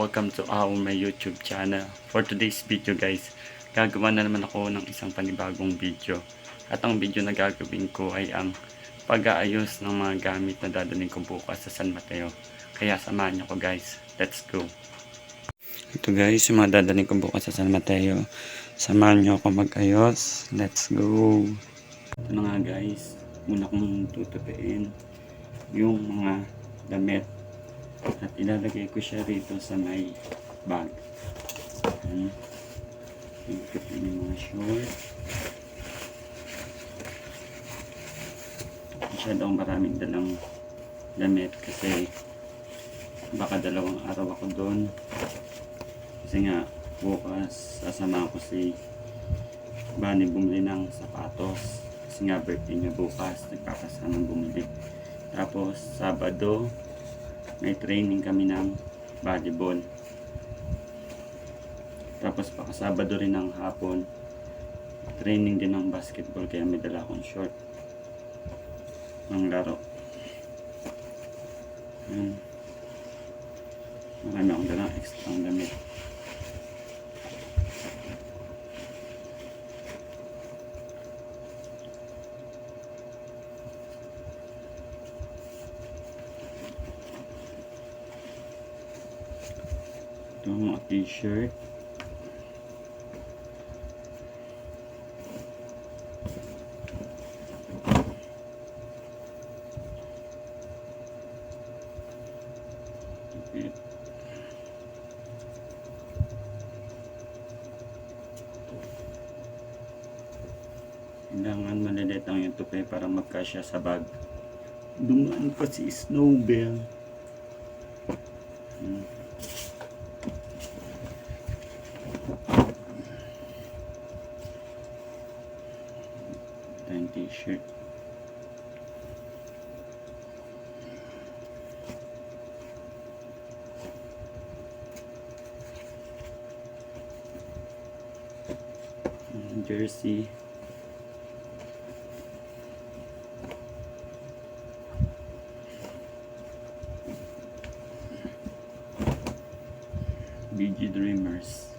welcome to my YouTube channel. For today's video guys, gagawa na naman ako ng isang panibagong video. At ang video na gagawin ko ay ang pag-aayos ng mga gamit na dadalhin ko bukas sa San Mateo. Kaya samahan niyo ko guys, let's go! Ito guys, yung mga dadalhin ko bukas sa San Mateo. Samahan niyo ako mag-ayos, let's go! Ito na nga guys, muna kong tutupiin yung mga damit. At ilalagay ko siya rito sa may bag. Ikot yung mga short. Masyadong maraming dalang damit kasi baka 2 araw ako doon. Kasi nga bukas sasama ko si Bunny bumili ng sapatos. Kasi nga birthday niya bukas, nagpapasamang bumili. Tapos Sabado may training kami ng volleyball. Tapos Sabado rin ng hapon training din ng basketball, kaya may dala akong short ng laro. Marami akong dala extra ang damit. Ito mga t-shirt. Okay. Kailangan malilit lang yung tupi para magkasya sa bag. Dumaan pa si Snowbell. Tayong t-shirt. Jersey. BG Dreamers.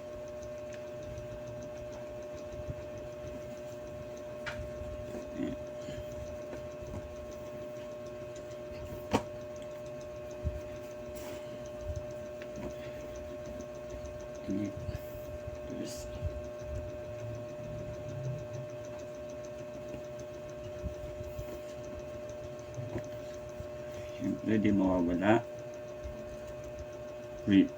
Siyempre di mawawala brief.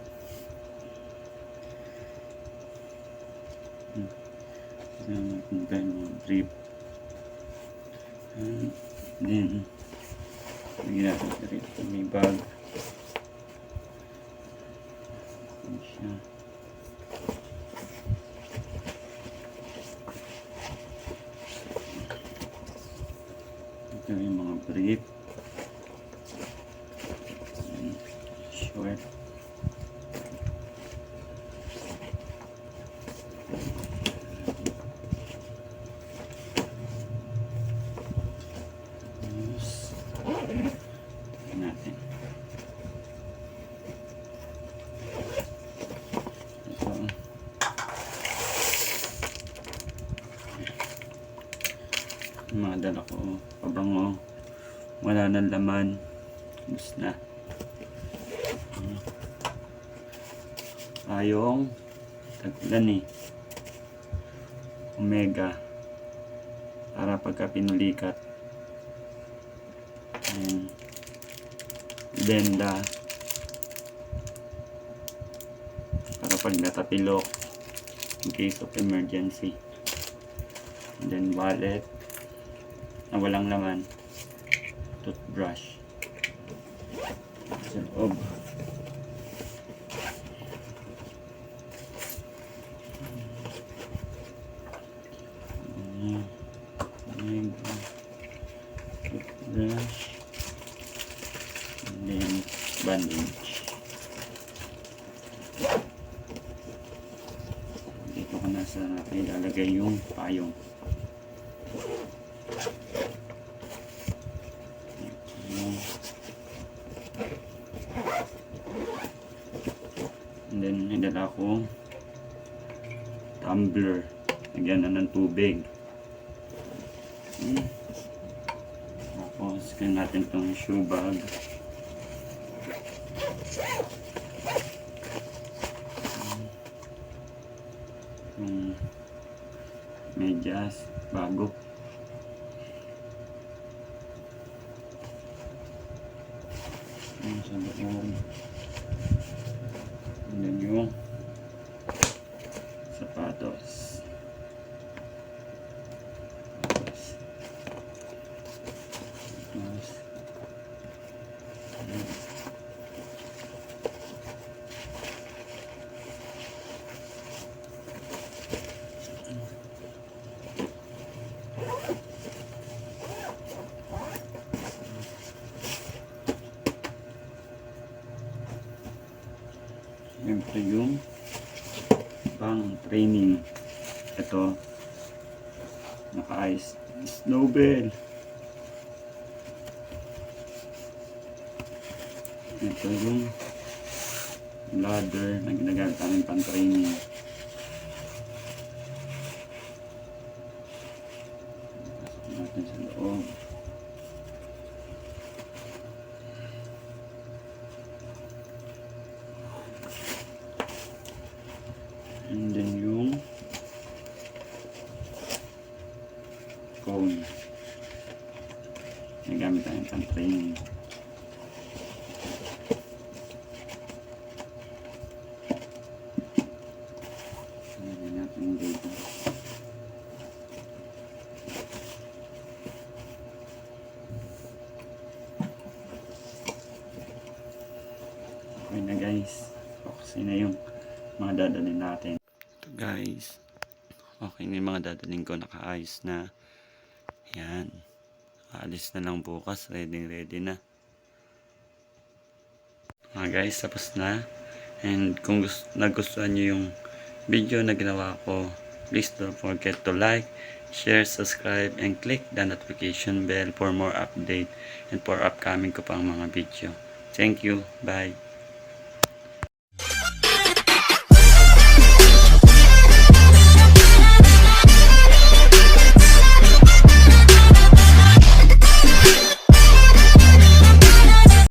Kung tayo mga brief, and then lagyan natin sa rito may bag. Ayan siya. Ito yung mga brief, short, natin. Ito. Mga dala ko, pabango, wala nang laman, ubos na. Tayong taglan Omega para pagka pinulikat. Benda para pag natapilok in case of emergency. And then wallet na walang laman, toothbrush sa loob. Toothbrush and then bandage. Dito ko na sa ilalagay yung payong. dala ko tumbler. Lagyan na ng tubig. Tapos, kaya natin itong shoe bag. Yung medyas, bago. Yung sa loob. And yung sapatos. Siyempre yung pang training. Ito, naka-ice snowbell. Ito yung ladder na ginagamit namin pang training. Pasok natin sa loob. And then yung cone. Nagamit tayo pang training. Lagyan natin dito. Okay na guys. Okay na yung mga dadalhin natin. Ito guys. Okay na yung mga dadalhin ko. Nakaayos na. Yan. Alis na lang bukas. Ready na. Mga guys, tapos na. And kung nagustuhan nyo yung video na ginawa ko, please don't forget to like, share, subscribe, and click the notification bell for more update and for upcoming ko pang mga video. Thank you. Bye.